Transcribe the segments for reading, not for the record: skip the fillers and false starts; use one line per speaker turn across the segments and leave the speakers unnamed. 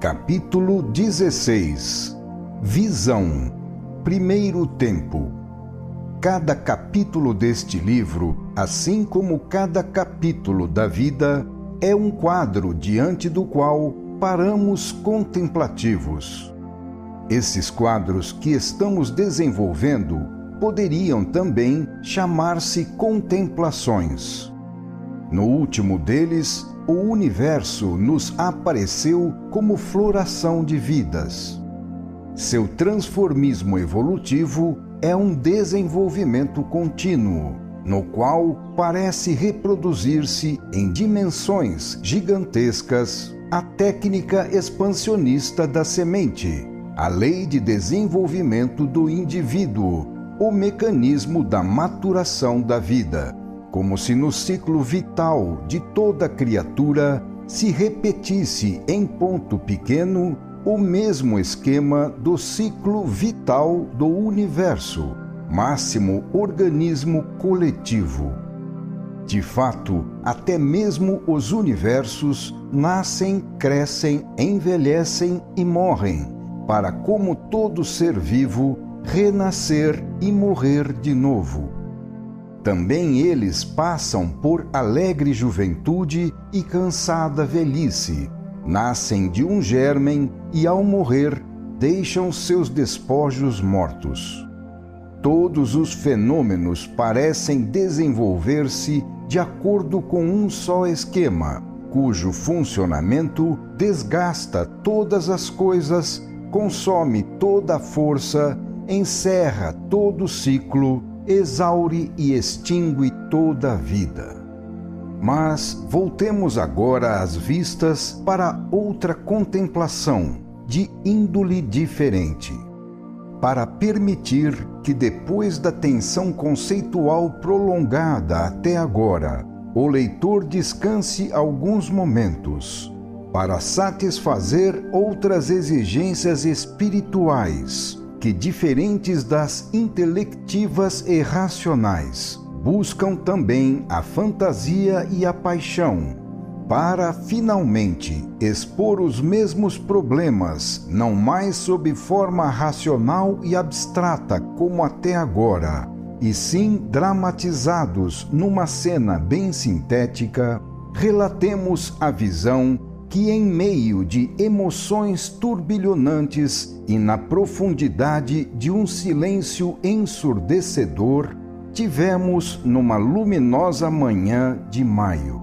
Capítulo 16. Visão. Primeiro tempo. Cada capítulo deste livro, assim como cada capítulo da vida, é um quadro diante do qual paramos contemplativos. Esses quadros que estamos desenvolvendo poderiam também chamar-se contemplações. No último deles, o universo nos apareceu como floração de vidas. Seu transformismo evolutivo é um desenvolvimento contínuo, no qual parece reproduzir-se em dimensões gigantescas a técnica expansionista da semente, a lei de desenvolvimento do indivíduo, o mecanismo da maturação da vida, como se no ciclo vital de toda criatura se repetisse em ponto pequeno o mesmo esquema do ciclo vital do universo, máximo organismo coletivo. De fato, até mesmo os universos nascem, crescem, envelhecem e morrem, para, como todo ser vivo, renascer e morrer de novo. Também eles passam por alegre juventude e cansada velhice, nascem de um germen e, ao morrer, deixam seus despojos mortos. Todos os fenômenos parecem desenvolver-se de acordo com um só esquema, cujo funcionamento desgasta todas as coisas, consome toda a força, encerra todo o ciclo, exaure e extingue toda a vida. Mas voltemos agora as vistas para outra contemplação, de índole diferente. Para permitir que, depois da tensão conceitual prolongada até agora, o leitor descanse alguns momentos, para satisfazer outras exigências espirituais, que, diferentes das intelectivas e racionais, buscam também a fantasia e a paixão, para, finalmente, expor os mesmos problemas, não mais sob forma racional e abstrata como até agora, e sim dramatizados numa cena bem sintética, relatemos a visão que, em meio de emoções turbilhonantes e na profundidade de um silêncio ensurdecedor, tivemos numa luminosa manhã de maio.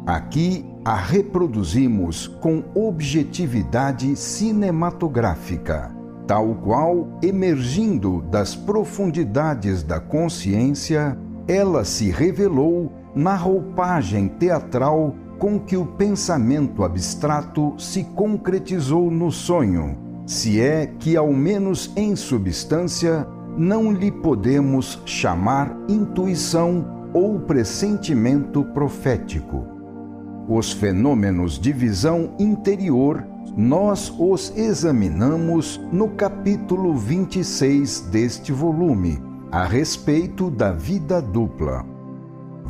Aqui a reproduzimos com objetividade cinematográfica, tal qual, emergindo das profundidades da consciência, ela se revelou na roupagem teatral com que o pensamento abstrato se concretizou no sonho, se é que, ao menos em substância, não lhe podemos chamar intuição ou pressentimento profético. Os fenômenos de visão interior, nós os examinamos no capítulo 26 deste volume, a respeito da vida dupla.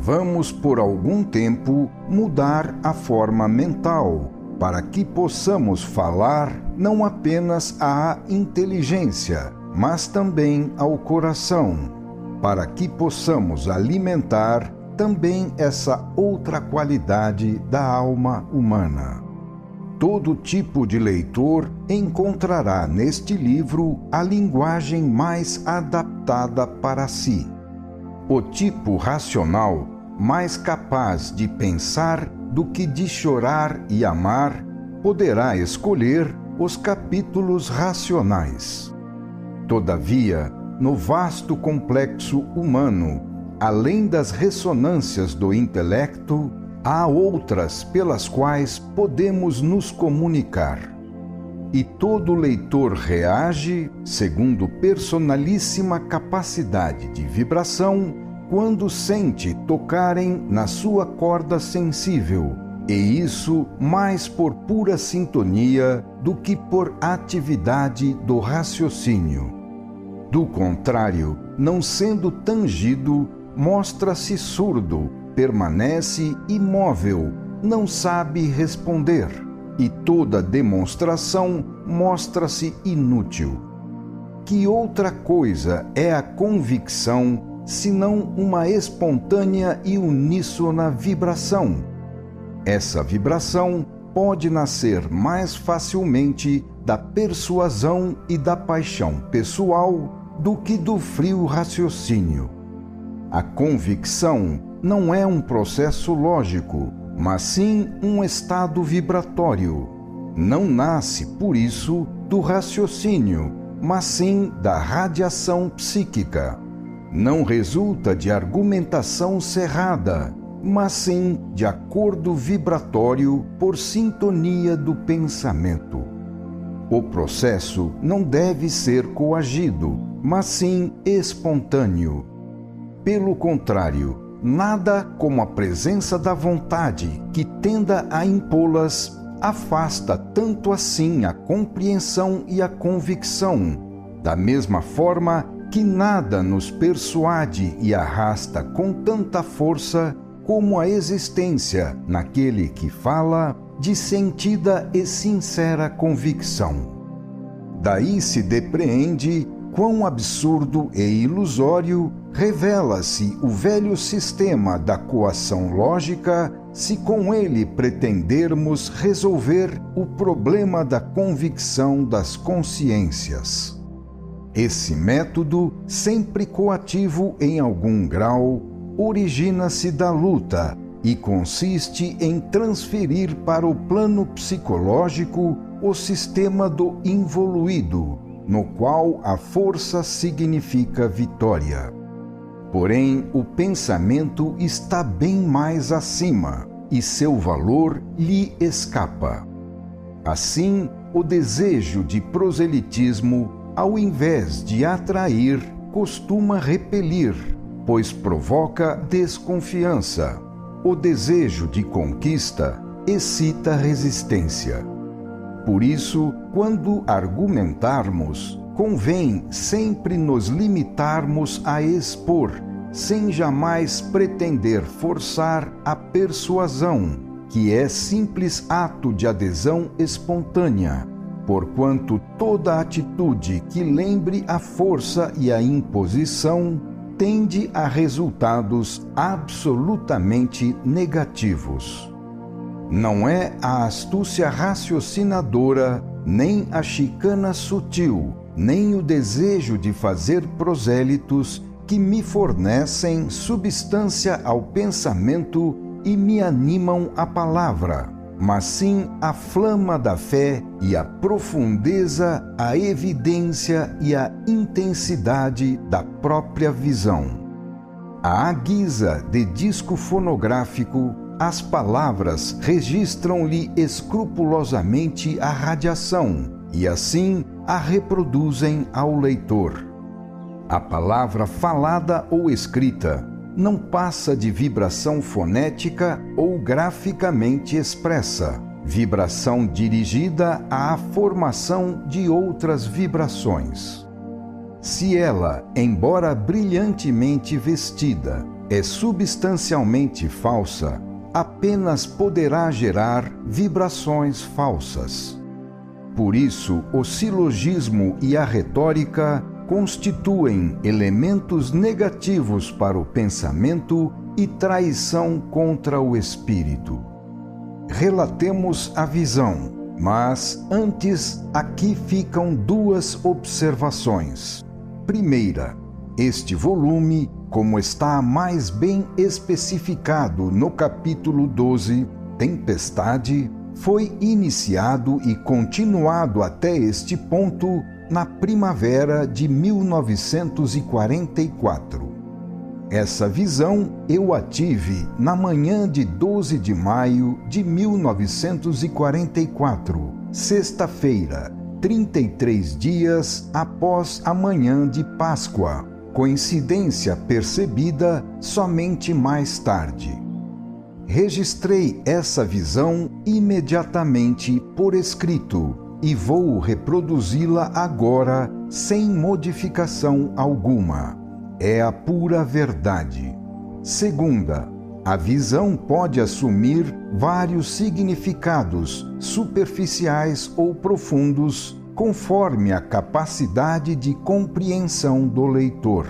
Vamos, por algum tempo, mudar a forma mental, para que possamos falar não apenas à inteligência, mas também ao coração, para que possamos alimentar também essa outra qualidade da alma humana. Todo tipo de leitor encontrará neste livro a linguagem mais adaptada para si. O tipo racional, mais capaz de pensar do que de chorar e amar, poderá escolher os capítulos racionais. Todavia, no vasto complexo humano, além das ressonâncias do intelecto, há outras pelas quais podemos nos comunicar. E todo leitor reage, segundo personalíssima capacidade de vibração, quando sente tocarem na sua corda sensível, e isso mais por pura sintonia do que por atividade do raciocínio. Do contrário, não sendo tangido, mostra-se surdo, permanece imóvel, não sabe responder. e toda demonstração mostra-se inútil. Que outra coisa é a convicção, senão uma espontânea e uníssona vibração? Essa vibração pode nascer mais facilmente da persuasão e da paixão pessoal do que do frio raciocínio. A convicção não é um processo lógico, mas sim um estado vibratório. Não nasce, por isso, do raciocínio, mas sim da radiação psíquica. Não resulta de argumentação cerrada, mas sim de acordo vibratório por sintonia do pensamento. O processo não deve ser coagido, mas sim espontâneo. Pelo contrário, nada como a presença da vontade que tenda a impô-las afasta tanto assim a compreensão e a convicção, da mesma forma que nada nos persuade e arrasta com tanta força como a existência naquele que fala de sentida e sincera convicção. Daí se depreende quão absurdo e ilusório revela-se o velho sistema da coação lógica, se com ele pretendermos resolver o problema da convicção das consciências. Esse método, sempre coativo em algum grau, origina-se da luta e consiste em transferir para o plano psicológico o sistema do involuído, no qual a força significa vitória. Porém, o pensamento está bem mais acima e seu valor lhe escapa. Assim, o desejo de proselitismo, ao invés de atrair, costuma repelir, pois provoca desconfiança. O desejo de conquista excita resistência. Por isso, quando argumentarmos, convém sempre nos limitarmos a expor, sem jamais pretender forçar a persuasão, que é simples ato de adesão espontânea, porquanto toda atitude que lembre a força e a imposição tende a resultados absolutamente negativos. Não é a astúcia raciocinadora, nem a chicana sutil, nem o desejo de fazer prosélitos que me fornecem substância ao pensamento e me animam à palavra, mas sim a flama da fé e a profundeza, a evidência e a intensidade da própria visão. À guisa de disco fonográfico, as palavras registram-lhe escrupulosamente a radiação e assim a reproduzem ao leitor. A palavra falada ou escrita não passa de vibração fonética ou graficamente expressa, vibração dirigida à formação de outras vibrações. Se ela, embora brilhantemente vestida, é substancialmente falsa, apenas poderá gerar vibrações falsas. Por isso, o silogismo e a retórica constituem elementos negativos para o pensamento e traição contra o espírito. Relatemos a visão, mas antes aqui ficam duas observações. Primeira, este volume, como está mais bem especificado no capítulo 12, Tempestade, foi iniciado e continuado até este ponto na primavera de 1944. Essa visão eu a tive na manhã de 12 de maio de 1944, sexta-feira, 33 dias após a manhã de Páscoa, coincidência percebida somente mais tarde. Registrei essa visão imediatamente por escrito e vou reproduzi-la agora sem modificação alguma. É a pura verdade. Segunda, A visão pode assumir vários significados, superficiais ou profundos, conforme a capacidade de compreensão do leitor.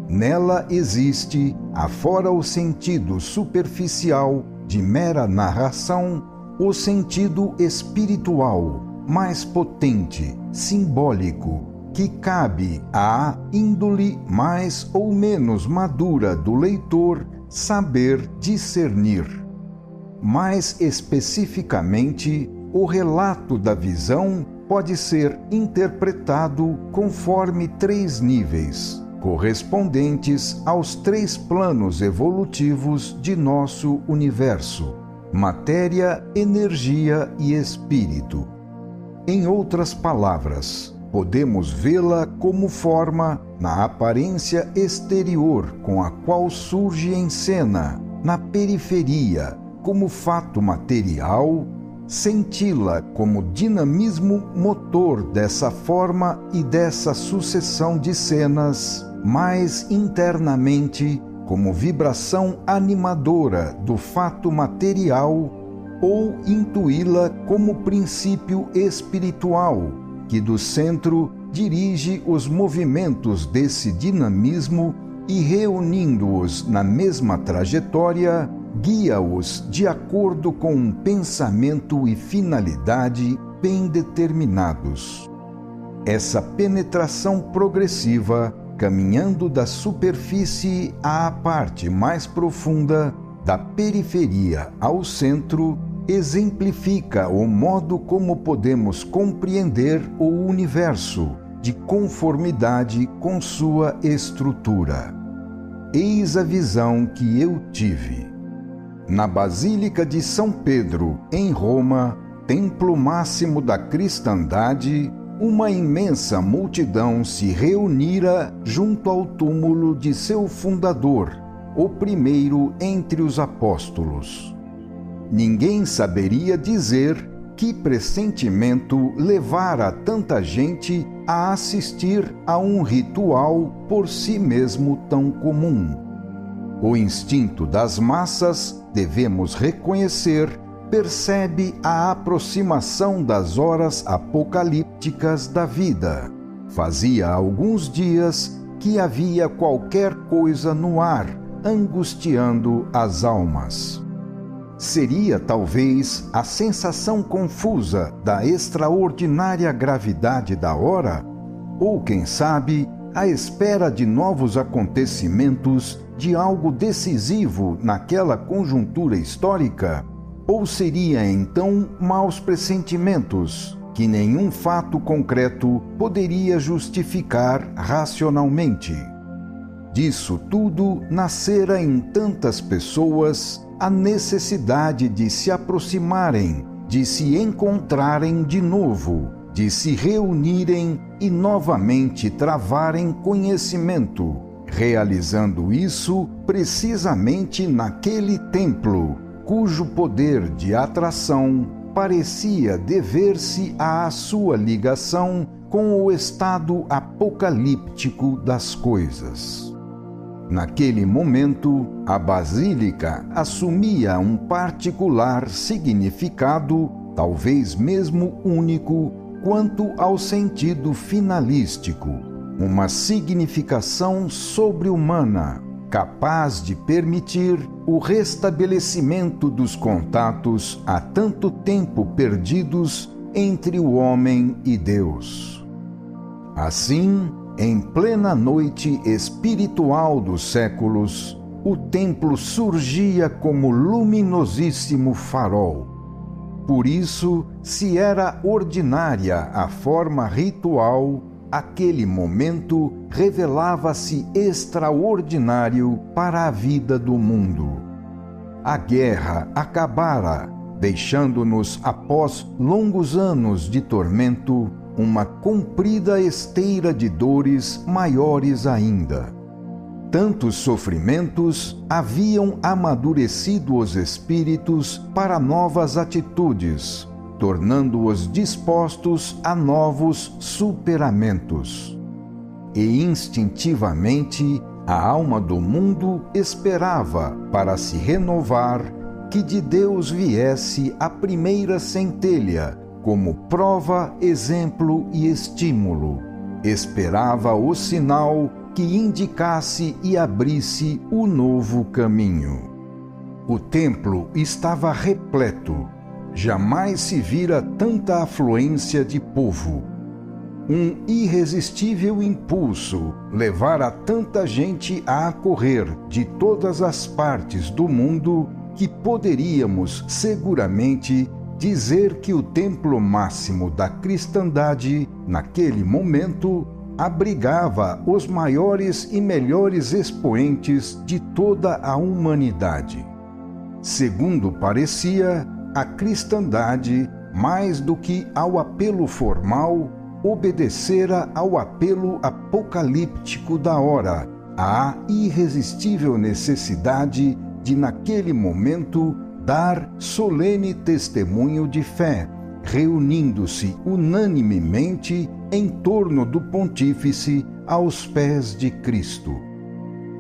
Nela existe, afora o sentido superficial de mera narração, o sentido espiritual, mais potente, simbólico, que cabe à índole mais ou menos madura do leitor saber discernir. Mais especificamente, o relato da visão pode ser interpretado conforme 3 níveis, correspondentes aos 3 planos evolutivos de nosso universo: matéria, energia e espírito. Em outras palavras, podemos vê-la como forma na aparência exterior com a qual surge em cena, na periferia, como fato material, senti-la como dinamismo motor dessa forma e dessa sucessão de cenas, mais internamente como vibração animadora do fato material, ou intuí-la como princípio espiritual, que do centro dirige os movimentos desse dinamismo e, reunindo-os na mesma trajetória, guia-os de acordo com um pensamento e finalidade bem determinados. Essa penetração progressiva, caminhando da superfície à parte mais profunda, da periferia ao centro, exemplifica o modo como podemos compreender o universo, de conformidade com sua estrutura. Eis a visão que eu tive. Na Basílica de São Pedro, em Roma, templo máximo da cristandade, uma imensa multidão se reunira junto ao túmulo de seu fundador, o primeiro entre os apóstolos. Ninguém saberia dizer que pressentimento levara tanta gente a assistir a um ritual por si mesmo tão comum. O instinto das massas, devemos reconhecer, percebe a aproximação das horas apocalípticas da vida. Fazia alguns dias que havia qualquer coisa no ar, angustiando as almas. Seria talvez a sensação confusa da extraordinária gravidade da hora? Ou, quem sabe, a espera de novos acontecimentos, de algo decisivo naquela conjuntura histórica? Ou seria então maus pressentimentos, que nenhum fato concreto poderia justificar racionalmente? Disso tudo nascera em tantas pessoas a necessidade de se aproximarem, de se encontrarem de novo, de se reunirem e novamente travarem conhecimento, realizando isso precisamente naquele templo, cujo poder de atração parecia dever-se à sua ligação com o estado apocalíptico das coisas. Naquele momento, a basílica assumia um particular significado, talvez mesmo único, quanto ao sentido finalístico, uma significação sobre-humana, capaz de permitir o restabelecimento dos contatos há tanto tempo perdidos entre o homem e Deus. Assim, em plena noite espiritual dos séculos, o templo surgia como luminosíssimo farol. Por isso, se era ordinária a forma ritual, aquele momento revelava-se extraordinário para a vida do mundo. A guerra acabara, deixando-nos, após longos anos de tormento, uma comprida esteira de dores maiores ainda. Tantos sofrimentos haviam amadurecido os espíritos para novas atitudes, tornando-os dispostos a novos superamentos. E instintivamente A alma do mundo esperava, para se renovar, que de Deus viesse a primeira centelha, como prova, exemplo e estímulo. Esperava o sinal que indicasse e abrisse o novo caminho. O templo estava repleto. Jamais se vira tanta afluência de povo. Um irresistível impulso levara tanta gente a acorrer de todas as partes do mundo que poderíamos seguramente dizer que o templo máximo da cristandade, naquele momento, abrigava os maiores e melhores expoentes de toda a humanidade. Segundo parecia, a cristandade, mais do que ao apelo formal, obedecera ao apelo apocalíptico da hora, à irresistível necessidade de, naquele momento, dar solene testemunho de fé, reunindo-se unanimemente em torno do pontífice aos pés de Cristo.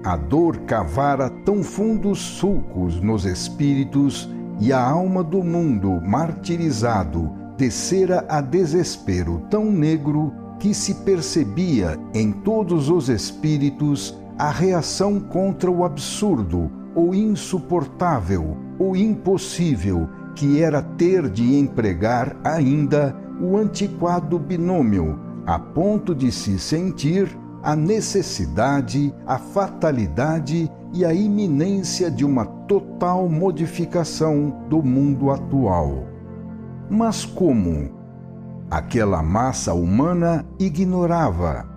A dor cavara tão fundos sulcos nos espíritos e a alma do mundo martirizado descera a desespero tão negro que se percebia em todos os espíritos a reação contra o absurdo, o insuportável, o impossível, que era ter de empregar ainda o antiquado binômio, a ponto de se sentir a necessidade, a fatalidade e a iminência de uma total modificação do mundo atual. Mas como? Aquela massa humana ignorava.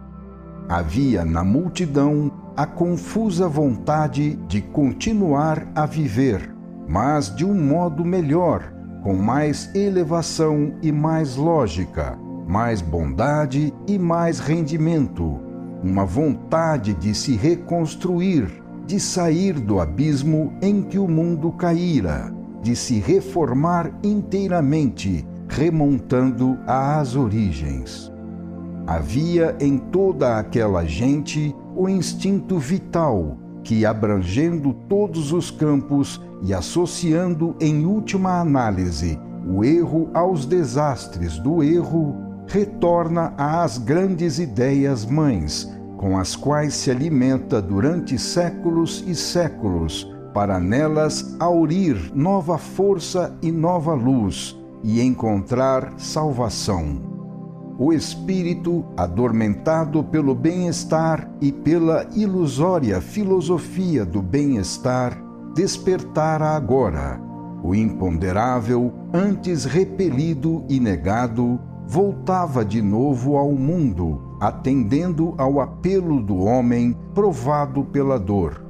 Havia na multidão a confusa vontade de continuar a viver, mas de um modo melhor, com mais elevação e mais lógica, mais bondade e mais rendimento, uma vontade de se reconstruir, de sair do abismo em que o mundo caíra, de se reformar inteiramente, remontando às origens. Havia em toda aquela gente o instinto vital que, abrangendo todos os campos e associando em última análise o erro aos desastres do erro, retorna às grandes ideias mães, com as quais se alimenta durante séculos e séculos, para nelas aurir nova força e nova luz e encontrar salvação. O espírito, adormentado pelo bem-estar e pela ilusória filosofia do bem-estar, despertara agora. O imponderável, antes repelido e negado, voltava de novo ao mundo, atendendo ao apelo do homem provado pela dor.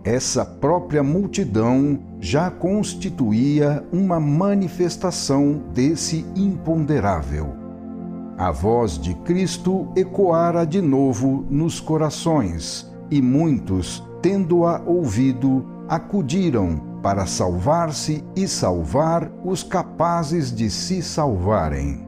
Essa própria multidão já constituía uma manifestação desse imponderável. A voz de Cristo ecoara de novo nos corações, e muitos, tendo-a ouvido, acudiram para salvar-se e salvar os capazes de se salvarem.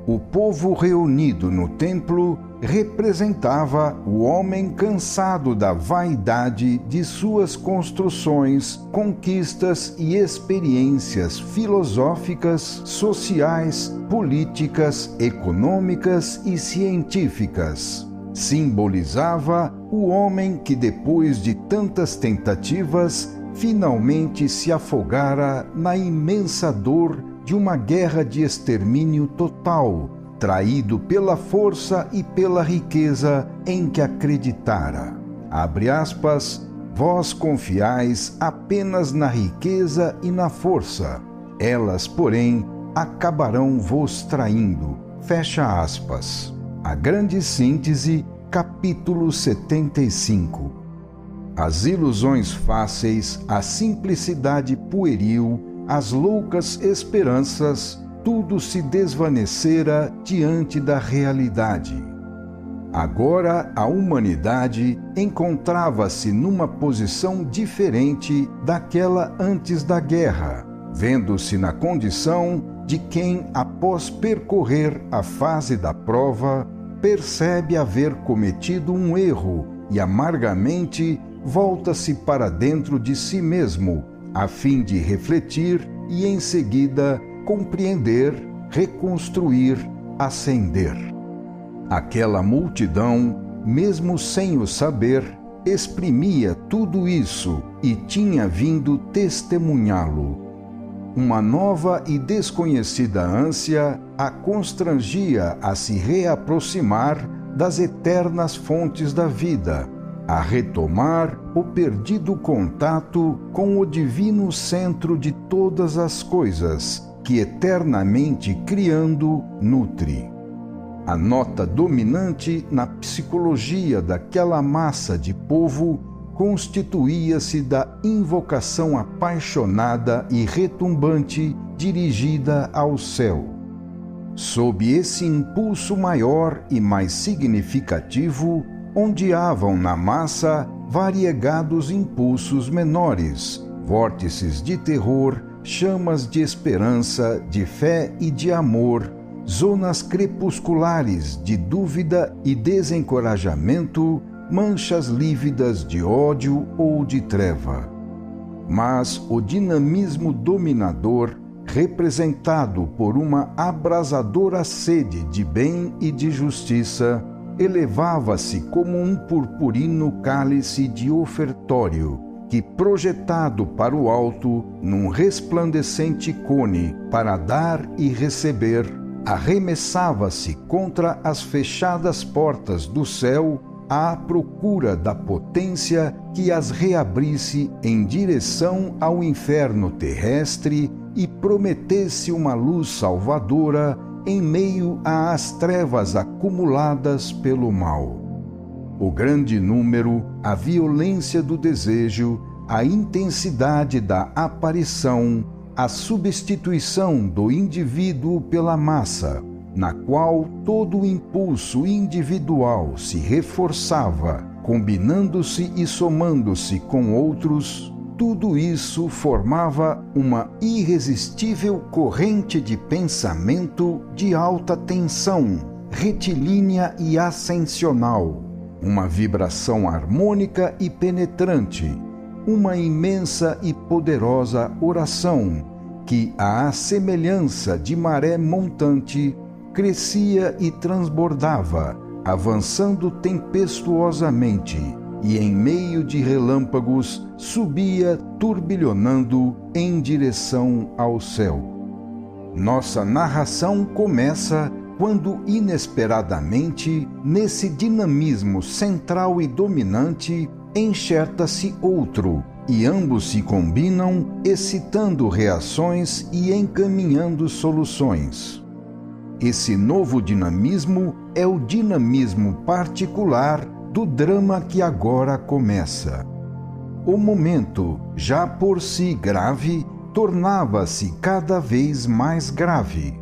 O povo reunido no templo representava o homem cansado da vaidade de suas construções, conquistas e experiências filosóficas, sociais, políticas, econômicas e científicas. Simbolizava o homem que, depois de tantas tentativas, finalmente se afogara na imensa dor de uma guerra de extermínio total, traído pela força e pela riqueza em que acreditara. Abre aspas, vós confiais apenas na riqueza e na força, elas, porém, acabarão vos traindo. Fecha aspas. A Grande Síntese, capítulo 75. As ilusões fáceis, a simplicidade pueril, as loucas esperanças, tudo se desvanecera diante da realidade. Agora a humanidade encontrava-se numa posição diferente daquela antes da guerra, vendo-se na condição de quem, após percorrer a fase da prova, percebe haver cometido um erro e amargamente volta-se para dentro de si mesmo, a fim de refletir e, em seguida, compreender, reconstruir, ascender. Aquela multidão, mesmo sem o saber, exprimia tudo isso e tinha vindo testemunhá-lo. Uma nova e desconhecida ânsia a constrangia a se reaproximar das eternas fontes da vida, a retomar o perdido contato com o divino centro de todas as coisas, que eternamente criando nutre. A nota dominante na psicologia daquela massa de povo constituía-se da invocação apaixonada e retumbante dirigida ao céu. Sob esse impulso maior e mais significativo, ondeavam na massa variegados impulsos menores, vórtices de terror, chamas de esperança, de fé e de amor, zonas crepusculares de dúvida e desencorajamento, manchas lívidas de ódio ou de treva. Mas o dinamismo dominador, representado por uma abrasadora sede de bem e de justiça, elevava-se como um purpurino cálice de ofertório, que, projetado para o alto, num resplandecente cone para dar e receber, arremessava-se contra as fechadas portas do céu à procura da potência que as reabrisse em direção ao inferno terrestre e prometesse uma luz salvadora em meio às trevas acumuladas pelo mal. O grande número, a violência do desejo, a intensidade da aparição, a substituição do indivíduo pela massa, na qual todo o impulso individual se reforçava, combinando-se e somando-se com outros, tudo isso formava uma irresistível corrente de pensamento de alta tensão, retilínea e ascensional, uma vibração harmônica e penetrante, uma imensa e poderosa oração que, à semelhança de maré montante, crescia e transbordava, avançando tempestuosamente, e em meio de relâmpagos subia turbilhonando em direção ao céu. Nossa narração começa quando, inesperadamente, nesse dinamismo central e dominante, enxerta-se outro, e ambos se combinam, excitando reações e encaminhando soluções. Esse novo dinamismo é o dinamismo particular do drama que agora começa. O momento, já por si grave, tornava-se cada vez mais grave.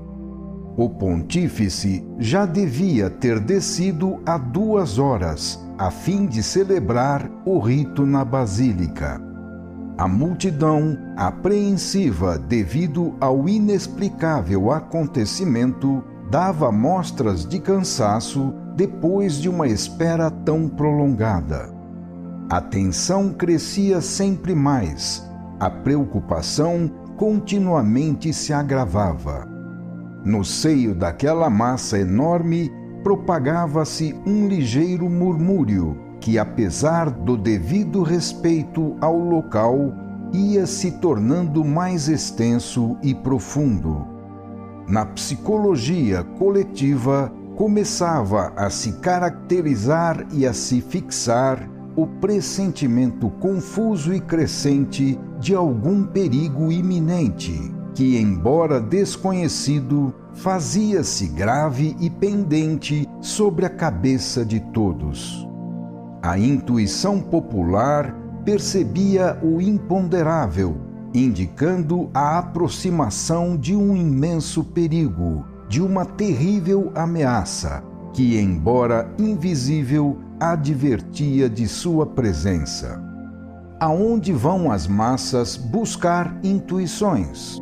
O pontífice já devia ter descido há 2 horas, a fim de celebrar o rito na basílica. A multidão, apreensiva devido ao inexplicável acontecimento, dava mostras de cansaço depois de uma espera tão prolongada. A tensão crescia sempre mais, a preocupação continuamente se agravava. No seio daquela massa enorme, propagava-se um ligeiro murmúrio que, apesar do devido respeito ao local, ia se tornando mais extenso e profundo. Na psicologia coletiva, começava a se caracterizar e a se fixar o pressentimento confuso e crescente de algum perigo iminente, que, embora desconhecido, fazia-se grave e pendente sobre a cabeça de todos. A intuição popular percebia o imponderável, indicando a aproximação de um imenso perigo, de uma terrível ameaça, que, embora invisível, advertia de sua presença. Aonde vão as massas buscar intuições?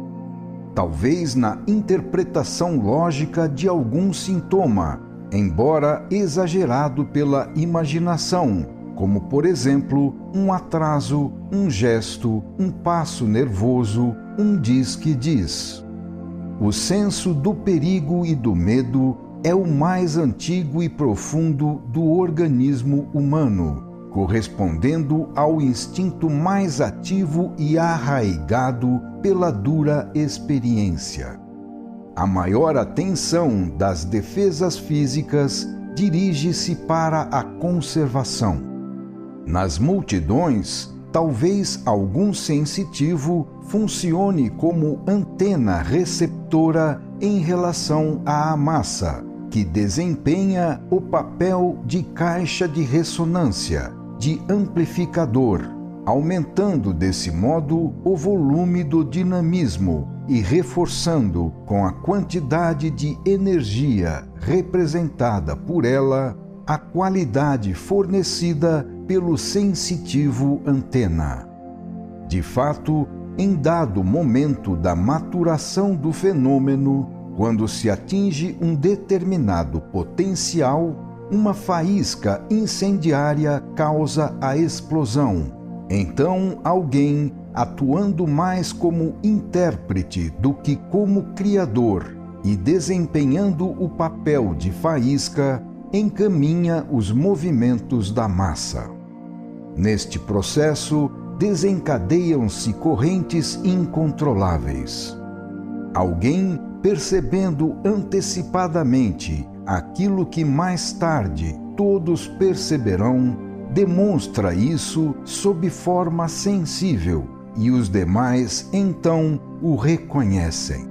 Talvez na interpretação lógica de algum sintoma, embora exagerado pela imaginação, como, por exemplo, um atraso, um gesto, um passo nervoso, um diz que diz. O senso do perigo e do medo é o mais antigo e profundo do organismo humano, correspondendo ao instinto mais ativo e arraigado pela dura experiência. A maior atenção das defesas físicas dirige-se para a conservação. Nas multidões, talvez algum sensitivo funcione como antena receptora em relação à massa, que desempenha o papel de caixa de ressonância, de amplificador, aumentando desse modo o volume do dinamismo e reforçando com a quantidade de energia representada por ela a qualidade fornecida pelo sensitivo antena. De fato, em dado momento da maturação do fenômeno, quando se atinge um determinado potencial, uma faísca incendiária causa a explosão. Então, alguém, atuando mais como intérprete do que como criador e desempenhando o papel de faísca, encaminha os movimentos da massa. Neste processo, desencadeiam-se correntes incontroláveis. Alguém, percebendo antecipadamente aquilo que mais tarde todos perceberão, demonstra isso sob forma sensível e os demais então o reconhecem.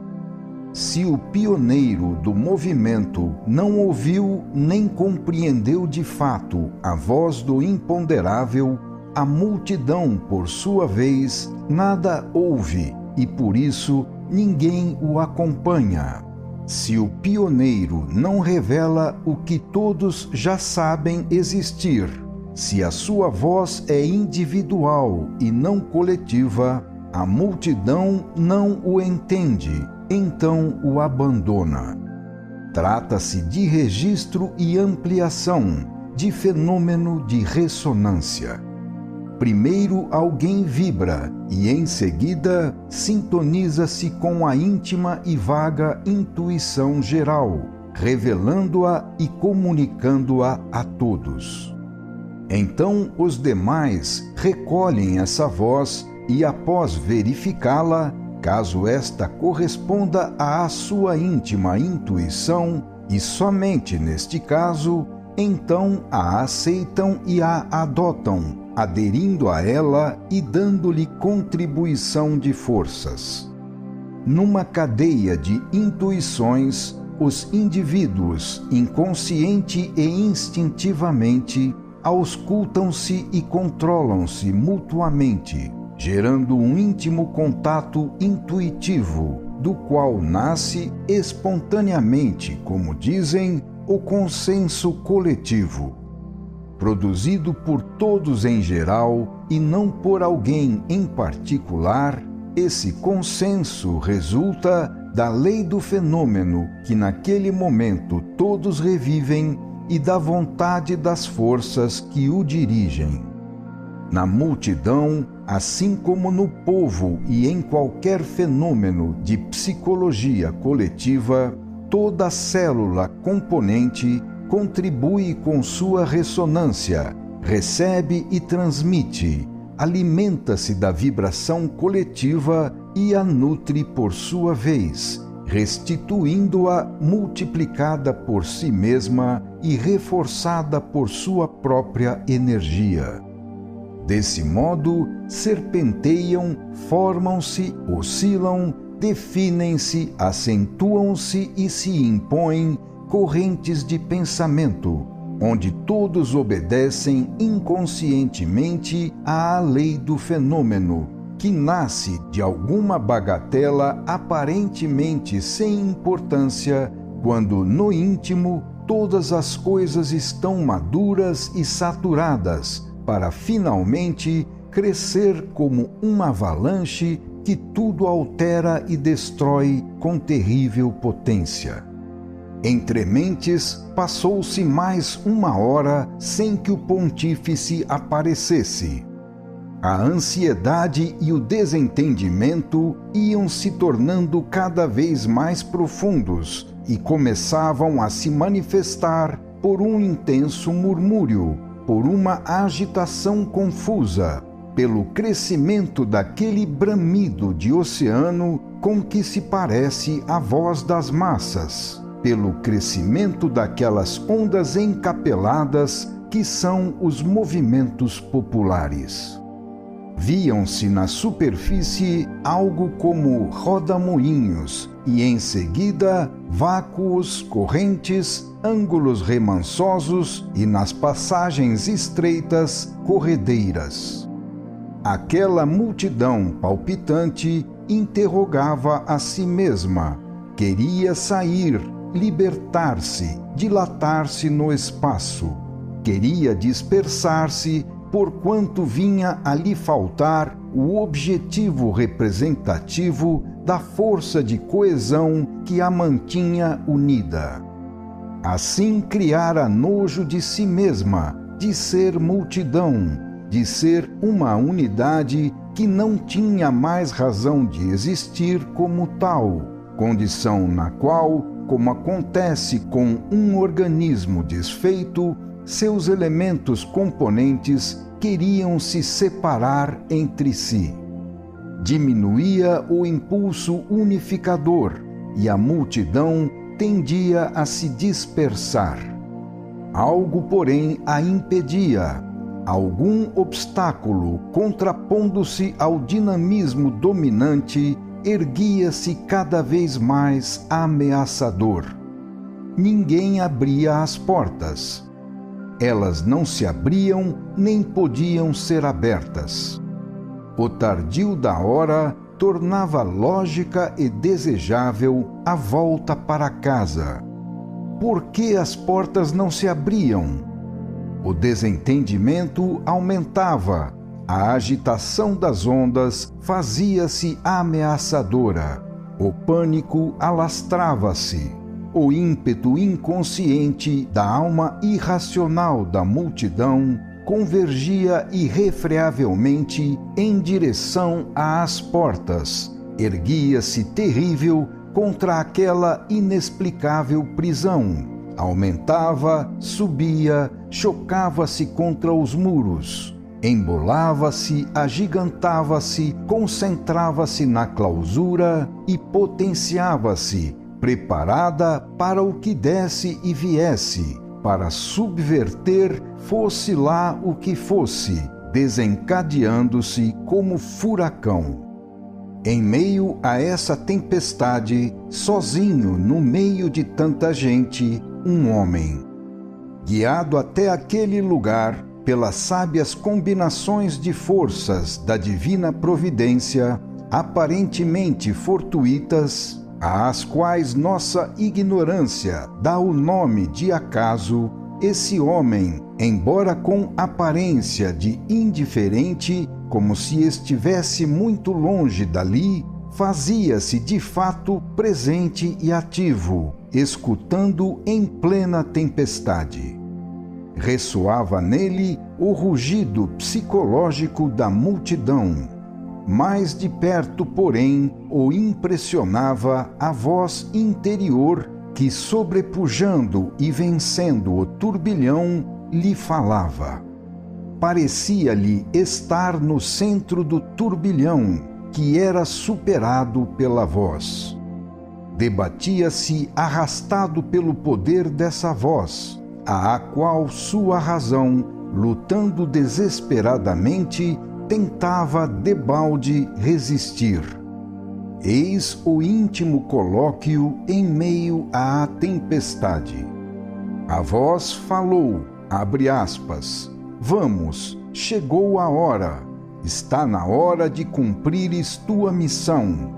Se o pioneiro do movimento não ouviu nem compreendeu de fato a voz do imponderável, a multidão, por sua vez, nada ouve e por isso ninguém o acompanha. Se o pioneiro não revela o que todos já sabem existir, se a sua voz é individual e não coletiva, a multidão não o entende, então o abandona. Trata-se de registro e ampliação, de fenômeno de ressonância. Primeiro alguém vibra e em seguida sintoniza-se com a íntima e vaga intuição geral, revelando-a e comunicando-a a todos. Então os demais recolhem essa voz e, após verificá-la, caso esta corresponda à sua íntima intuição, e somente neste caso, então a aceitam e a adotam, aderindo a ela e dando-lhe contribuição de forças. Numa cadeia de intuições, os indivíduos, inconsciente e instintivamente, auscultam-se e controlam-se mutuamente, gerando um íntimo contato intuitivo, do qual nasce espontaneamente, como dizem, o consenso coletivo. Produzido por todos em geral e não por alguém em particular, esse consenso resulta da lei do fenômeno que naquele momento todos revivem e da vontade das forças que o dirigem. Na multidão, assim como no povo e em qualquer fenômeno de psicologia coletiva, toda célula componente contribui com sua ressonância, recebe e transmite, alimenta-se da vibração coletiva e a nutre por sua vez, restituindo-a multiplicada por si mesma e reforçada por sua própria energia. Desse modo, serpenteiam, formam-se, oscilam, definem-se, acentuam-se e se impõem correntes de pensamento, onde todos obedecem inconscientemente à lei do fenômeno, que nasce de alguma bagatela aparentemente sem importância, quando no íntimo todas as coisas estão maduras e saturadas, para finalmente crescer como uma avalanche que tudo altera e destrói com terrível potência. Entre mentes, passou-se mais 1 hora sem que o pontífice aparecesse. A ansiedade e o desentendimento iam se tornando cada vez mais profundos e começavam a se manifestar por um intenso murmúrio, por uma agitação confusa, pelo crescimento daquele bramido de oceano com que se parece a voz das massas, pelo crescimento daquelas ondas encapeladas que são os movimentos populares. Viam-se na superfície algo como rodamoinhos e, em seguida, vácuos, correntes, ângulos remansosos e, nas passagens estreitas, corredeiras. Aquela multidão palpitante interrogava a si mesma, queria sair, libertar-se, dilatar-se no espaço, queria dispersar-se, porquanto vinha a lhe faltar o objetivo representativo da força de coesão que a mantinha unida. Assim criara nojo de si mesma, de ser multidão, de ser uma unidade que não tinha mais razão de existir como tal, condição na qual, como acontece com um organismo desfeito, seus elementos componentes queriam se separar entre si. Diminuía o impulso unificador e a multidão tendia a se dispersar. Algo, porém, a impedia. Algum obstáculo, contrapondo-se ao dinamismo dominante, erguia-se cada vez mais ameaçador. Ninguém abria as portas. Elas não se abriam nem podiam ser abertas. O tardio da hora tornava lógica e desejável a volta para casa. Por que as portas não se abriam? O desentendimento aumentava, a agitação das ondas fazia-se ameaçadora, o pânico alastrava-se. O ímpeto inconsciente da alma irracional da multidão convergia irrefreavelmente em direção às portas, erguia-se terrível contra aquela inexplicável prisão, aumentava, subia, chocava-se contra os muros, embolava-se, agigantava-se, concentrava-se na clausura e potenciava-se, preparada para o que desse e viesse, para subverter, fosse lá o que fosse, desencadeando-se como furacão. Em meio a essa tempestade, sozinho no meio de tanta gente, um homem. Guiado até aquele lugar pelas sábias combinações de forças da divina providência, aparentemente fortuitas, às quais nossa ignorância dá o nome de acaso, esse homem, embora com aparência de indiferente, como se estivesse muito longe dali, fazia-se de fato presente e ativo, escutando em plena tempestade. Ressoava nele o rugido psicológico da multidão. Mais de perto, porém, o impressionava a voz interior que, sobrepujando e vencendo o turbilhão, lhe falava. Parecia-lhe estar no centro do turbilhão, que era superado pela voz. Debatia-se arrastado pelo poder dessa voz, à qual sua razão, lutando desesperadamente, tentava debalde resistir. Eis o íntimo colóquio em meio à tempestade. A voz falou, abre aspas, vamos, chegou a hora, está na hora de cumprires tua missão.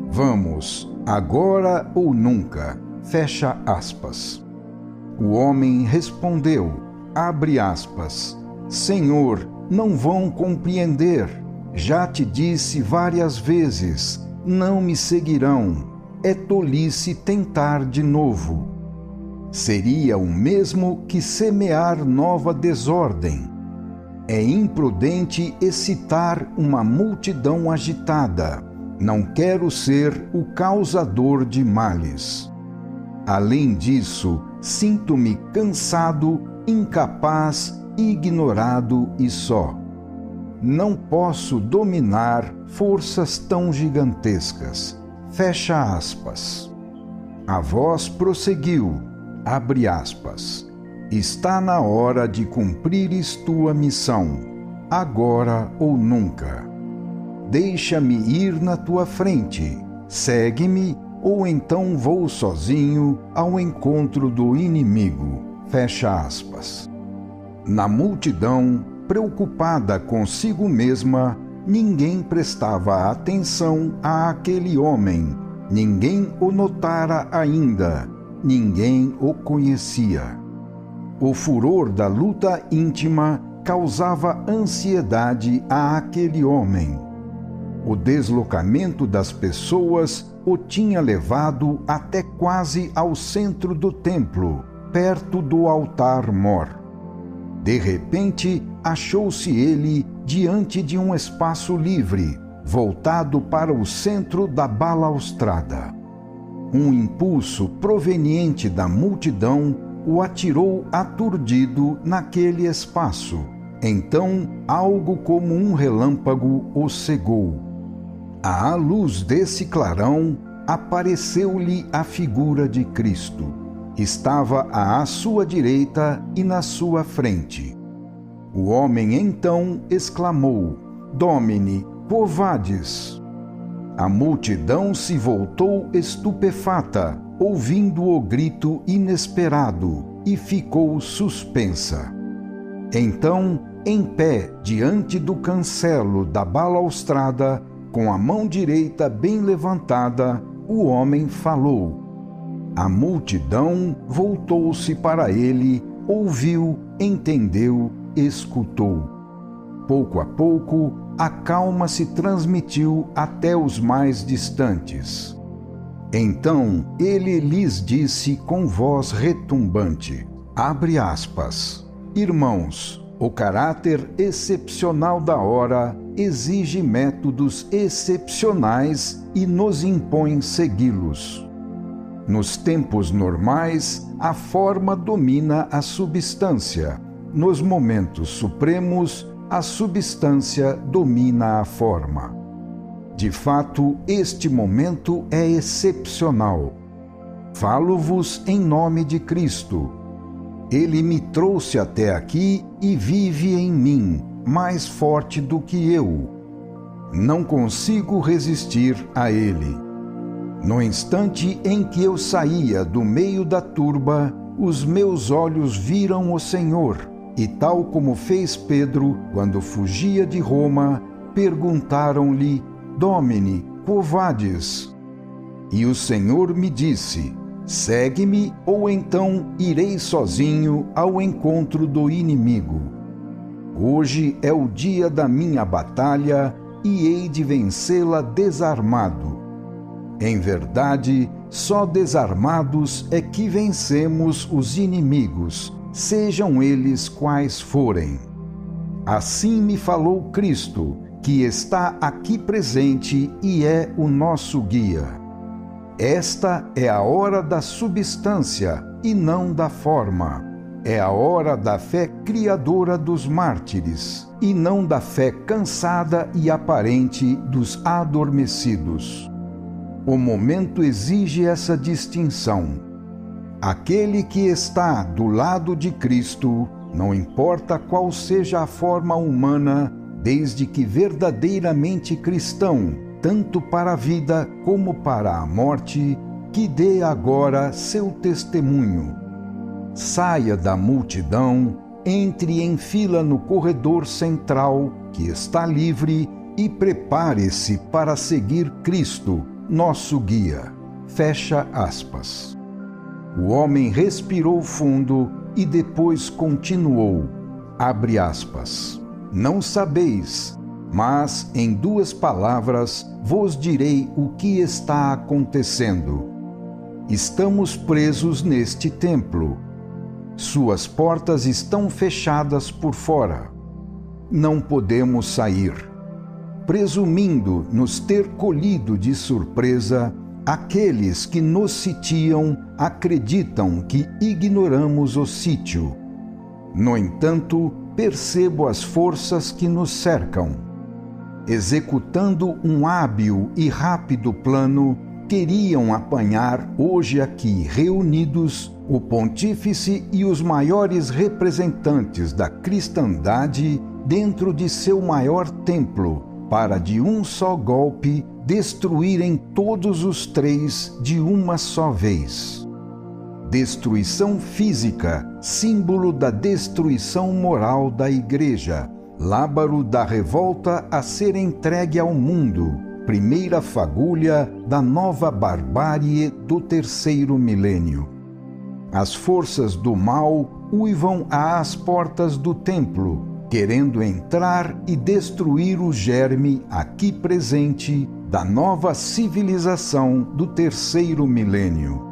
Vamos, agora ou nunca, fecha aspas. O homem respondeu, abre aspas, Senhor, não vão compreender. Já te disse várias vezes, não me seguirão. É tolice tentar de novo. Seria o mesmo que semear nova desordem. É imprudente excitar uma multidão agitada. Não quero ser o causador de males. Além disso, sinto-me cansado, incapaz, ignorado e só. Não posso dominar forças tão gigantescas. Fecha aspas. A voz prosseguiu, abre aspas. Está na hora de cumprires tua missão, agora ou nunca. Deixa-me ir na tua frente, segue-me, ou então vou sozinho ao encontro do inimigo. Fecha aspas. Na multidão, preocupada consigo mesma, ninguém prestava atenção àquele homem, ninguém o notara ainda, ninguém o conhecia. O furor da luta íntima causava ansiedade àquele homem. O deslocamento das pessoas o tinha levado até quase ao centro do templo, perto do altar-mor. De repente, achou-se ele diante de um espaço livre, voltado para o centro da balaustrada. Um impulso proveniente da multidão o atirou aturdido naquele espaço. Então, algo como um relâmpago o cegou. À luz desse clarão, apareceu-lhe a figura de Cristo. Estava à sua direita e na sua frente. O homem então exclamou: Domine, quo vadis? A multidão se voltou estupefata, ouvindo o grito inesperado, e ficou suspensa. Então, em pé diante do cancelo da balaustrada, com a mão direita bem levantada, o homem falou. A multidão voltou-se para ele, ouviu, entendeu, escutou. Pouco a pouco, a calma se transmitiu até os mais distantes. Então ele lhes disse com voz retumbante, abre aspas, Irmãos, o caráter excepcional da hora exige métodos excepcionais e nos impõe segui-los. Nos tempos normais, a forma domina a substância. Nos momentos supremos, a substância domina a forma. De fato, este momento é excepcional. Falo-vos em nome de Cristo. Ele me trouxe até aqui e vive em mim, mais forte do que eu. Não consigo resistir a ele. No instante em que eu saía do meio da turba, os meus olhos viram o Senhor, e tal como fez Pedro quando fugia de Roma, perguntaram-lhe, Domine, quo vadis? E o Senhor me disse, segue-me, ou então irei sozinho ao encontro do inimigo. Hoje é o dia da minha batalha, e hei de vencê-la desarmado. Em verdade, só desarmados é que vencemos os inimigos, sejam eles quais forem. Assim me falou Cristo, que está aqui presente e é o nosso guia. Esta é a hora da substância e não da forma. É a hora da fé criadora dos mártires e não da fé cansada e aparente dos adormecidos. O momento exige essa distinção. Aquele que está do lado de Cristo, não importa qual seja a forma humana, desde que verdadeiramente cristão, tanto para a vida como para a morte, que dê agora seu testemunho. Saia da multidão, entre em fila no corredor central, que está livre, e prepare-se para seguir Cristo, nosso guia. Fecha aspas. O homem respirou fundo e depois continuou, abre aspas, não sabeis, mas em 2 palavras vos direi o que está acontecendo. Estamos presos neste templo. Suas portas estão fechadas por fora. Não podemos sair. Presumindo nos ter colhido de surpresa, aqueles que nos sitiam acreditam que ignoramos o sítio. No entanto, percebo as forças que nos cercam. Executando um hábil e rápido plano, queriam apanhar hoje aqui reunidos o pontífice e os maiores representantes da cristandade dentro de seu maior templo, para de um só golpe destruírem todos os três de uma só vez. Destruição física, símbolo da destruição moral da Igreja, lábaro da revolta a ser entregue ao mundo, primeira fagulha da nova barbárie do terceiro milênio. As forças do mal uivam às portas do templo, querendo entrar e destruir o germe aqui presente da nova civilização do terceiro milênio.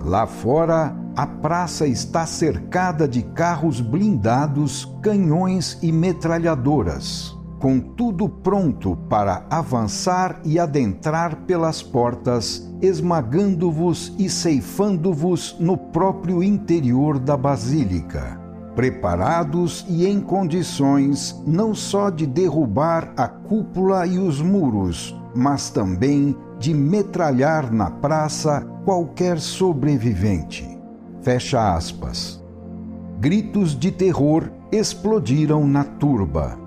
Lá fora, a praça está cercada de carros blindados, canhões e metralhadoras, com tudo pronto para avançar e adentrar pelas portas, esmagando-vos e ceifando-vos no próprio interior da basílica, preparados e em condições não só de derrubar a cúpula e os muros, mas também de metralhar na praça qualquer sobrevivente. Fecha aspas. Gritos de terror explodiram na turba.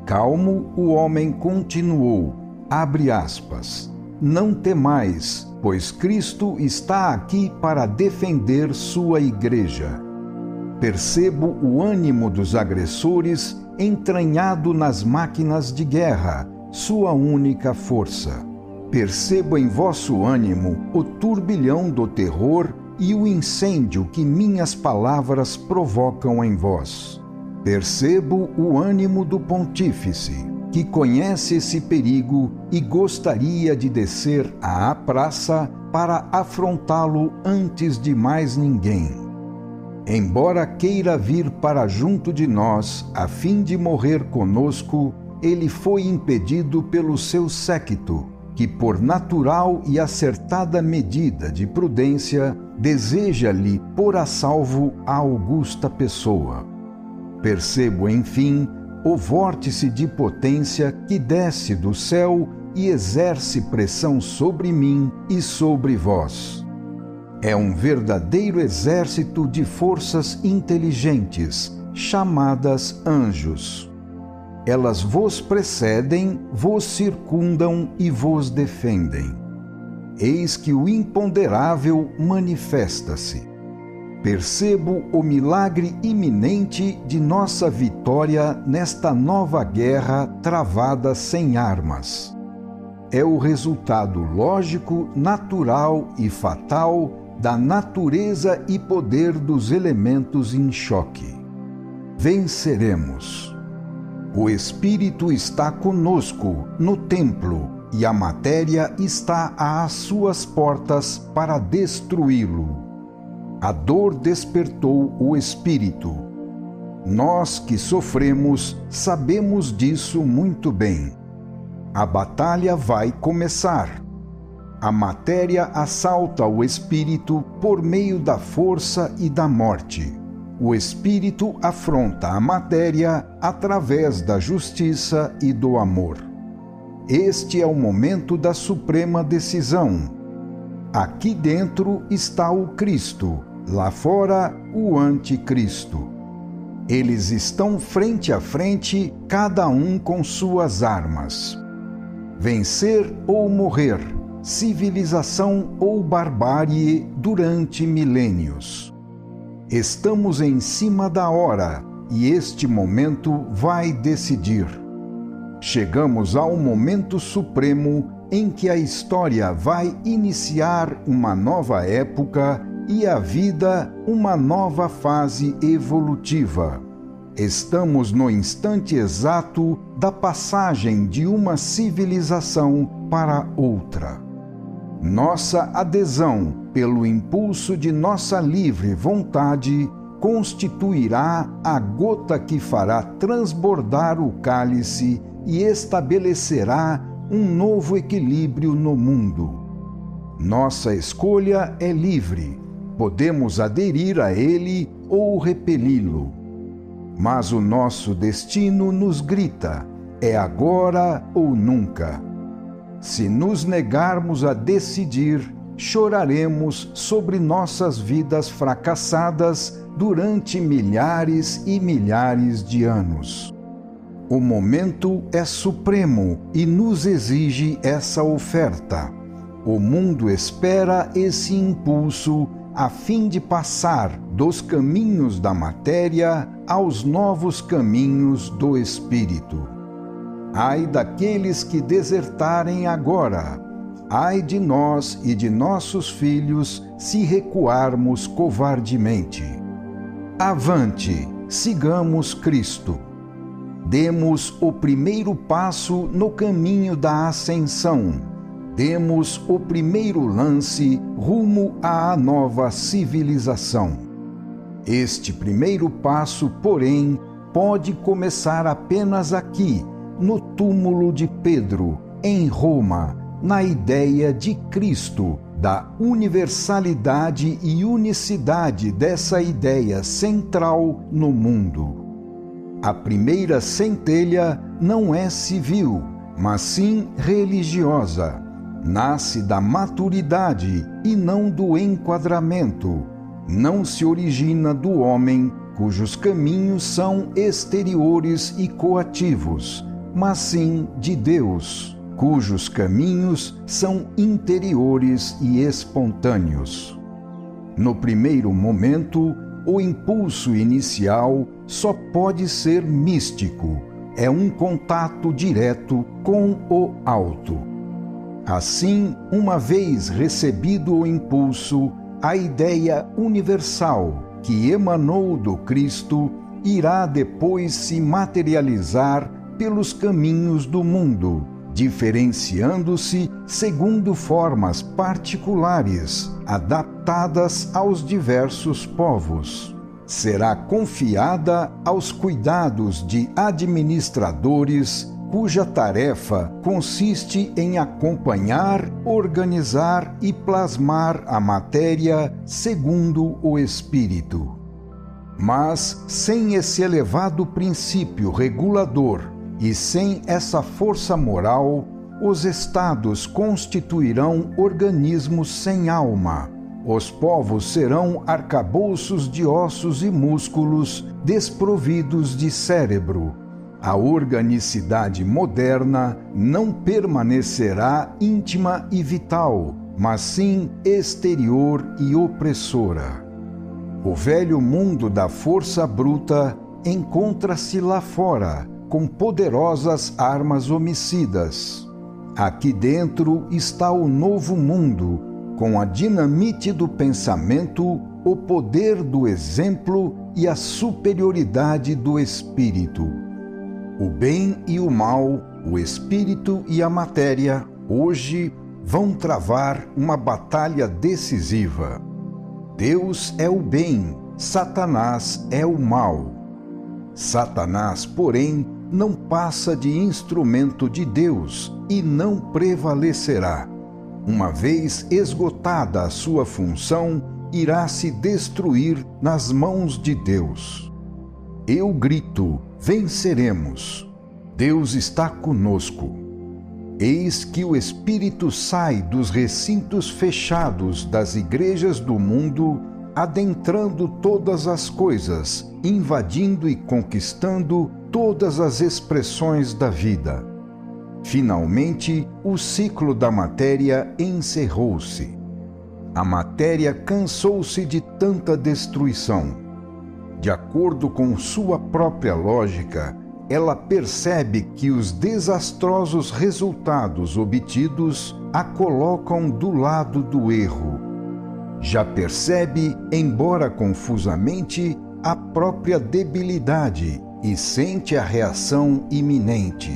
Calmo, o homem continuou, abre aspas, não temais, pois Cristo está aqui para defender sua igreja. Percebo o ânimo dos agressores entranhado nas máquinas de guerra, sua única força. Percebo em vosso ânimo o turbilhão do terror e o incêndio que minhas palavras provocam em vós. Percebo o ânimo do pontífice, que conhece esse perigo e gostaria de descer à praça para afrontá-lo antes de mais ninguém. Embora queira vir para junto de nós, a fim de morrer conosco, ele foi impedido pelo seu séquito, que por natural e acertada medida de prudência, deseja-lhe pôr a salvo a augusta pessoa. Percebo, enfim, o vórtice de potência que desce do céu e exerce pressão sobre mim e sobre vós. É um verdadeiro exército de forças inteligentes, chamadas anjos. Elas vos precedem, vos circundam e vos defendem. Eis que o imponderável manifesta-se. Percebo o milagre iminente de nossa vitória nesta nova guerra travada sem armas. É o resultado lógico, natural e fatal da natureza e poder dos elementos em choque. Venceremos. O Espírito está conosco no templo e a matéria está às suas portas para destruí-lo. A dor despertou o Espírito. Nós que sofremos sabemos disso muito bem. A batalha vai começar. A matéria assalta o Espírito por meio da força e da morte. O Espírito afronta a matéria através da justiça e do amor. Este é o momento da suprema decisão. Aqui dentro está o Cristo, lá fora o Anticristo. Eles estão frente a frente, cada um com suas armas. Vencer ou morrer, civilização ou barbárie durante milênios. Estamos em cima da hora e este momento vai decidir. Chegamos ao momento supremo em que a história vai iniciar uma nova época e a vida uma nova fase evolutiva. Estamos no instante exato da passagem de uma civilização para outra. Nossa adesão, pelo impulso de nossa livre vontade, constituirá a gota que fará transbordar o cálice e estabelecerá um novo equilíbrio no mundo. Nossa escolha é livre, podemos aderir a ele ou repeli-lo. Mas o nosso destino nos grita: é agora ou nunca. Se nos negarmos a decidir, choraremos sobre nossas vidas fracassadas durante milhares e milhares de anos. O momento é supremo e nos exige essa oferta. O mundo espera esse impulso a fim de passar dos caminhos da matéria aos novos caminhos do espírito. Ai daqueles que desertarem agora! Ai de nós e de nossos filhos se recuarmos covardemente. Avante, sigamos Cristo. Demos o primeiro passo no caminho da ascensão. Demos o primeiro lance rumo à nova civilização. Este primeiro passo, porém, pode começar apenas aqui, no túmulo de Pedro, em Roma, na ideia de Cristo, da universalidade e unicidade dessa ideia central no mundo. A primeira centelha não é civil, mas sim religiosa. Nasce da maturidade e não do enquadramento. Não se origina do homem, cujos caminhos são exteriores e coativos, mas sim de Deus, cujos caminhos são interiores e espontâneos. No primeiro momento, o impulso inicial só pode ser místico, é um contato direto com o alto. Assim, uma vez recebido o impulso, a ideia universal que emanou do Cristo irá depois se materializar pelos caminhos do mundo, diferenciando-se segundo formas particulares, adaptadas aos diversos povos. Será confiada aos cuidados de administradores, cuja tarefa consiste em acompanhar, organizar e plasmar a matéria segundo o Espírito. Mas, sem esse elevado princípio regulador e sem essa força moral, os estados constituirão organismos sem alma. Os povos serão arcabouços de ossos e músculos desprovidos de cérebro. A organicidade moderna não permanecerá íntima e vital, mas sim exterior e opressora. O velho mundo da força bruta encontra-se lá fora, com poderosas armas homicidas. Aqui dentro está o novo mundo, com a dinamite do pensamento, o poder do exemplo e a superioridade do espírito. O bem e o mal, o espírito e a matéria, hoje vão travar uma batalha decisiva. Deus é o bem, Satanás é o mal. Satanás, porém, não passa de instrumento de Deus e não prevalecerá. Uma vez esgotada a sua função, irá se destruir nas mãos de Deus. Eu grito: venceremos. Deus está conosco. Eis que o Espírito sai dos recintos fechados das igrejas do mundo, adentrando todas as coisas, invadindo e conquistando todas as expressões da vida. Finalmente, o ciclo da matéria encerrou-se. A matéria cansou-se de tanta destruição. De acordo com sua própria lógica, ela percebe que os desastrosos resultados obtidos a colocam do lado do erro. Já percebe, embora confusamente, a própria debilidade e sente a reação iminente.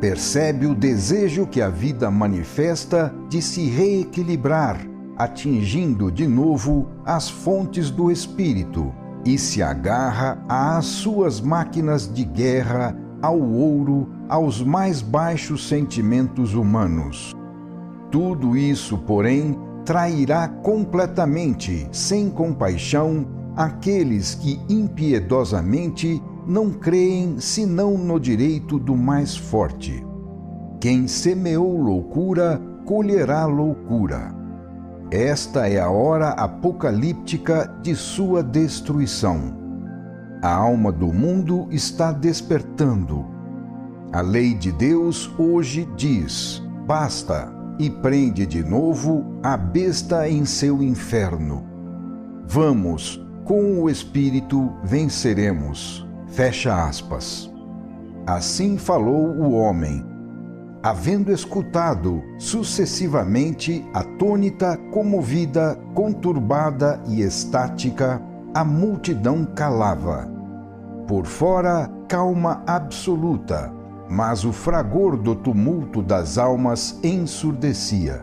Percebe o desejo que a vida manifesta de se reequilibrar, atingindo de novo as fontes do espírito, e se agarra às suas máquinas de guerra, ao ouro, aos mais baixos sentimentos humanos. Tudo isso, porém, trairá completamente, sem compaixão, aqueles que impiedosamente não creem senão no direito do mais forte. Quem semeou loucura, colherá loucura. Esta é a hora apocalíptica de sua destruição. A alma do mundo está despertando. A lei de Deus hoje diz: basta, e prende de novo a besta em seu inferno. Vamos, com o Espírito venceremos. Fecha aspas. Assim falou o homem. Havendo escutado sucessivamente atônita, comovida, conturbada e estática, a multidão calava. Por fora, calma absoluta, mas o fragor do tumulto das almas ensurdecia.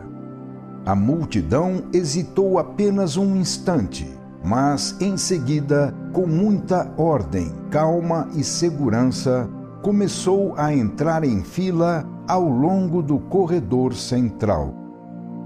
A multidão hesitou apenas um instante, mas em seguida, com muita ordem, calma e segurança, começou a entrar em fila ao longo do corredor central.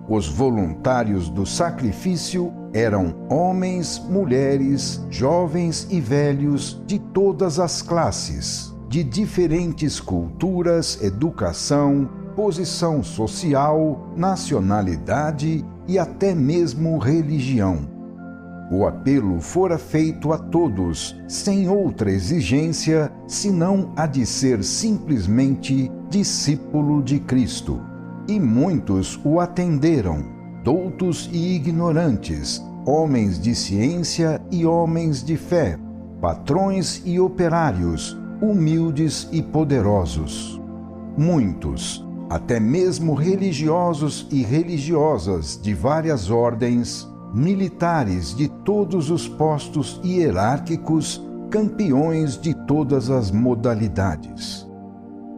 Os voluntários do sacrifício eram homens, mulheres, jovens e velhos de todas as classes, de diferentes culturas, educação, posição social, nacionalidade e até mesmo religião. O apelo fora feito a todos, sem outra exigência, senão a de ser simplesmente discípulo de Cristo. E muitos o atenderam, doutos e ignorantes, homens de ciência e homens de fé, patrões e operários, humildes e poderosos. Muitos, até mesmo religiosos e religiosas de várias ordens, militares de todos os postos hierárquicos, campeões de todas as modalidades.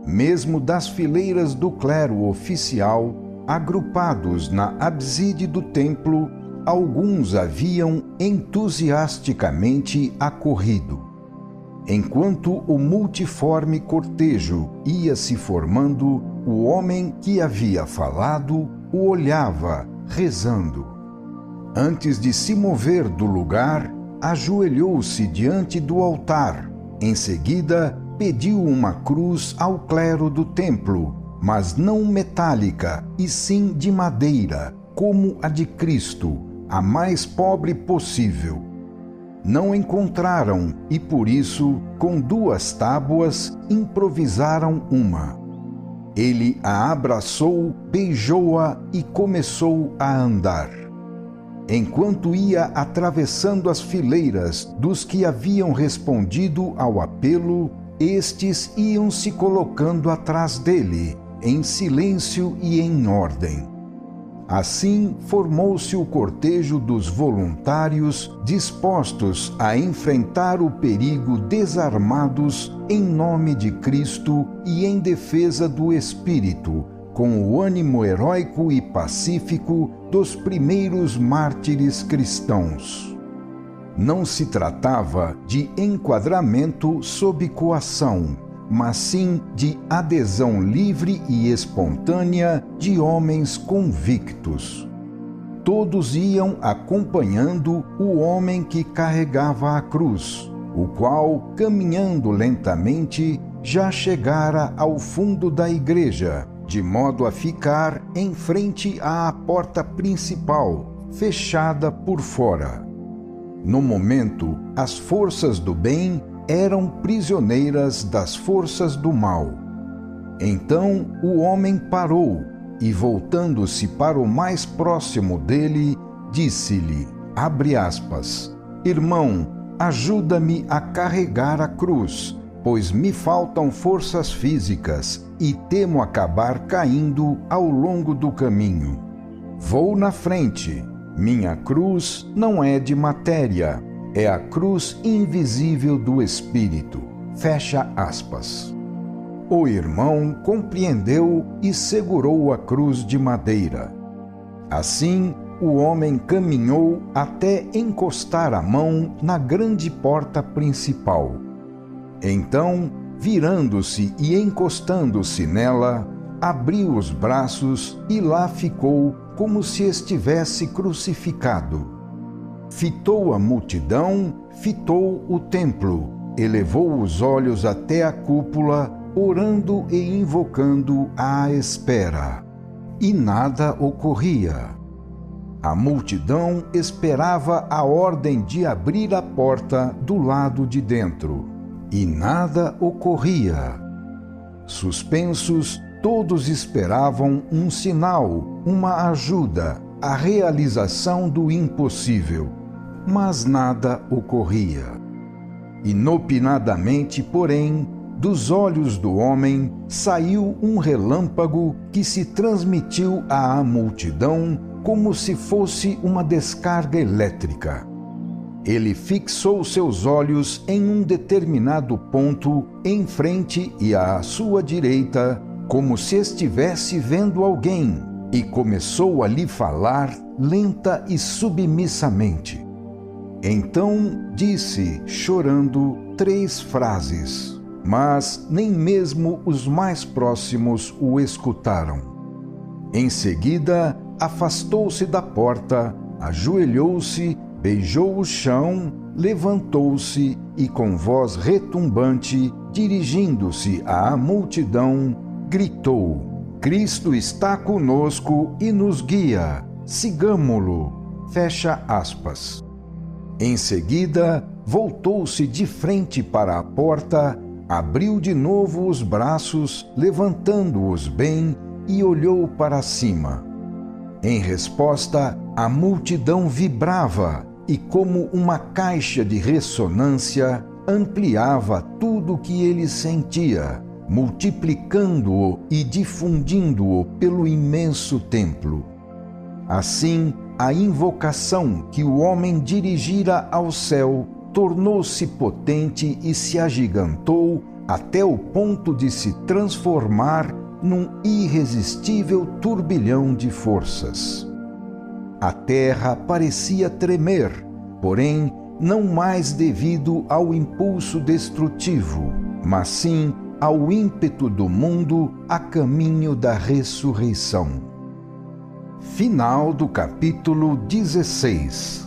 Mesmo das fileiras do clero oficial, agrupados na abside do templo, alguns haviam entusiasticamente acorrido. Enquanto o multiforme cortejo ia se formando, o homem que havia falado o olhava, rezando. Antes de se mover do lugar, ajoelhou-se diante do altar. Em seguida, pediu uma cruz ao clero do templo, mas não metálica, e sim de madeira, como a de Cristo, a mais pobre possível. Não encontraram e, por isso, com 2 tábuas, improvisaram uma. Ele a abraçou, beijou-a e começou a andar. Enquanto ia atravessando as fileiras dos que haviam respondido ao apelo, estes iam se colocando atrás dele, em silêncio e em ordem. Assim formou-se o cortejo dos voluntários dispostos a enfrentar o perigo desarmados em nome de Cristo e em defesa do Espírito, com o ânimo heróico e pacífico dos primeiros mártires cristãos. Não se tratava de enquadramento sob coação, mas sim de adesão livre e espontânea de homens convictos. Todos iam acompanhando o homem que carregava a cruz, o qual, caminhando lentamente, já chegara ao fundo da igreja, de modo a ficar em frente à porta principal, fechada por fora. No momento, as forças do bem eram prisioneiras das forças do mal. Então o homem parou e, voltando-se para o mais próximo dele, disse-lhe, abre aspas, irmão, ajuda-me a carregar a cruz, pois me faltam forças físicas e temo acabar caindo ao longo do caminho. Vou na frente. Minha cruz não é de matéria, é a cruz invisível do Espírito. Fecha aspas. O irmão compreendeu e segurou a cruz de madeira. Assim, o homem caminhou até encostar a mão na grande porta principal. Então, virando-se e encostando-se nela, abriu os braços e lá ficou como se estivesse crucificado. Fitou a multidão, fitou o templo, elevou os olhos até a cúpula, orando e invocando à espera. E nada ocorria. A multidão esperava a ordem de abrir a porta do lado de dentro. E nada ocorria. Suspensos, todos esperavam um sinal, uma ajuda, a realização do impossível. Mas nada ocorria. Inopinadamente, porém, dos olhos do homem saiu um relâmpago que se transmitiu à multidão como se fosse uma descarga elétrica. Ele fixou seus olhos em um determinado ponto em frente e à sua direita, como se estivesse vendo alguém, e começou a lhe falar lenta e submissamente. Então disse, chorando, 3 frases, mas nem mesmo os mais próximos o escutaram. Em seguida, afastou-se da porta, ajoelhou-se, beijou o chão, levantou-se e, com voz retumbante, dirigindo-se à multidão, gritou: Cristo está conosco e nos guia, sigamo-lo. Fecha aspas. Em seguida, voltou-se de frente para a porta, abriu de novo os braços, levantando-os bem, e olhou para cima. Em resposta, a multidão vibrava e, como uma caixa de ressonância, ampliava tudo o que ele sentia, multiplicando-o e difundindo-o pelo imenso templo. Assim, a invocação que o homem dirigira ao céu tornou-se potente e se agigantou até o ponto de se transformar num irresistível turbilhão de forças. A terra parecia tremer, porém, não mais devido ao impulso destrutivo, mas sim ao ímpeto do mundo a caminho da ressurreição. Final do capítulo 16.